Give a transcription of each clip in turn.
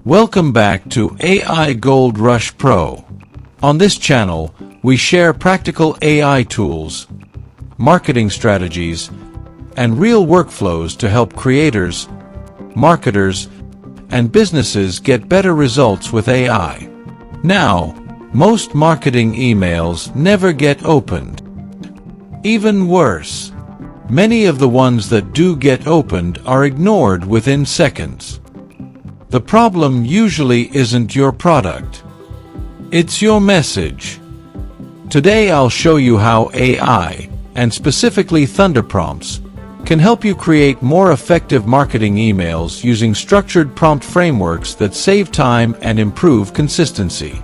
Welcome back to AI Gold Rush Pro. On this channel, we share practical AI tools, marketing strategies, and real workflows to help creators, marketers, and businesses get better results with AI. Now, most marketing emails never get opened. Even worse, many of the ones that do get opened are ignored within seconds. The problem usually isn't your product. It's your message. Today I'll show you how AI, and specifically ThunderPrompts, can help you create more effective marketing emails using structured prompt frameworks that save time and improve consistency.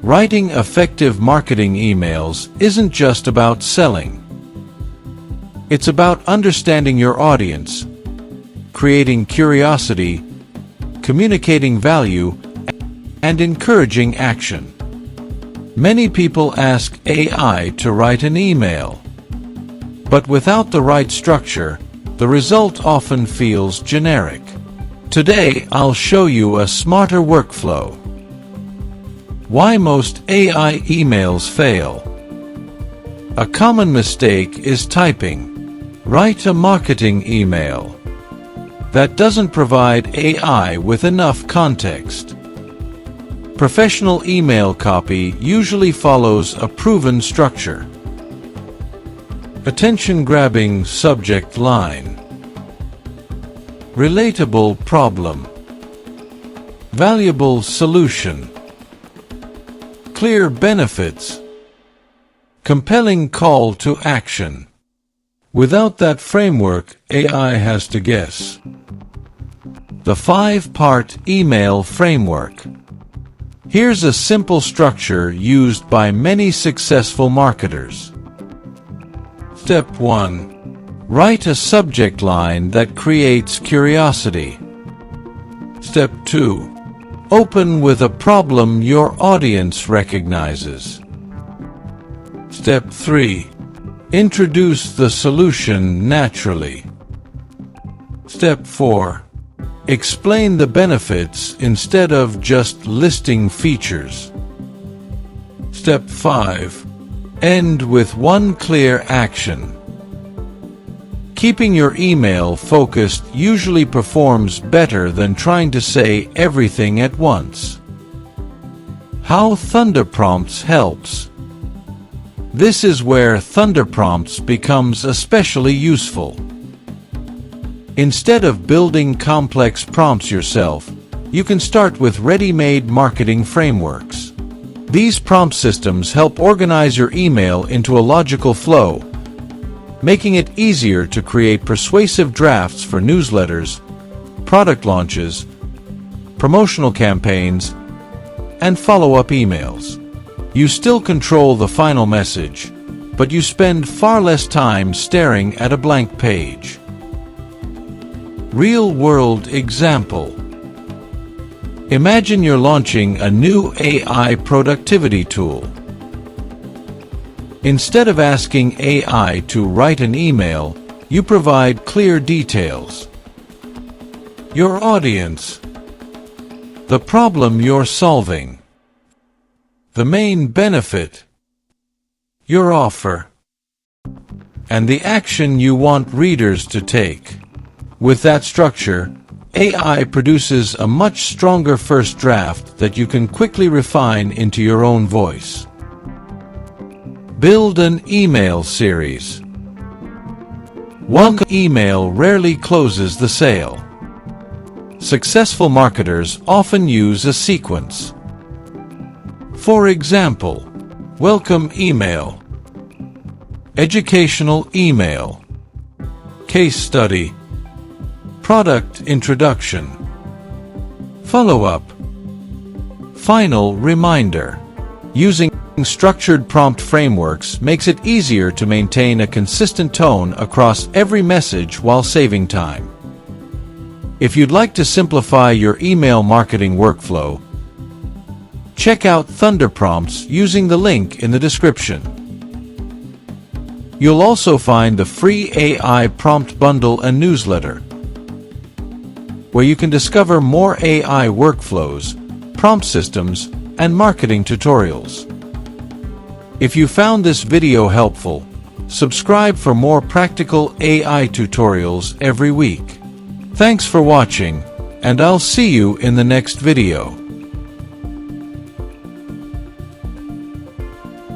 Writing effective marketing emails isn't just about selling. It's about understanding your audience, creating curiosity, communicating value, and encouraging action. Many people ask AI to write an email, but without the right structure, the result often feels generic. Today, I'll show you a smarter workflow. Why most AI emails fail. A common mistake is typing, "Write a marketing email," that doesn't provide AI with enough context. Professional email copy usually follows a proven structure. Attention-grabbing subject line. Relatable problem. Valuable solution. Clear benefits. Compelling call to action. Without that framework, AI has to guess. The 5-part email framework. Here's a simple structure used by many successful marketers. Step 1. Write a subject line that creates curiosity. Step 2. Open with a problem your audience recognizes. Step 3. Introduce the solution naturally. Step 4. Explain the benefits instead of just listing features. Step 5. End with one clear action. Keeping your email focused usually performs better than trying to say everything at once. How ThunderPrompts helps. This is where ThunderPrompts becomes especially useful. Instead of building complex prompts yourself, you can start with ready-made marketing frameworks. These prompt systems help organize your email into a logical flow, making it easier to create persuasive drafts for newsletters, product launches, promotional campaigns, and follow-up emails. You still control the final message, but you spend far less time staring at a blank page. Real-world example. Imagine you're launching a new AI productivity tool. Instead of asking AI to write an email, you provide clear details. Your audience. The problem you're solving. The main benefit. Your offer. And the action you want readers to take. With that structure, AI produces a much stronger first draft that you can quickly refine into your own voice. Build an email series. One email rarely closes the sale. Successful marketers often use a sequence. For example, welcome email, educational email, case study, product introduction, follow-up, final reminder. Using structured prompt frameworks makes it easier to maintain a consistent tone across every message while saving time. If you'd like to simplify your email marketing workflow, check out ThunderPrompts using the link in the description. You'll also find the free AI prompt bundle and newsletter. where you can discover more AI workflows, prompt systems, and marketing tutorials. If you found this video helpful, subscribe for more practical AI tutorials every week. Thanks for watching, and I'll see you in the next video.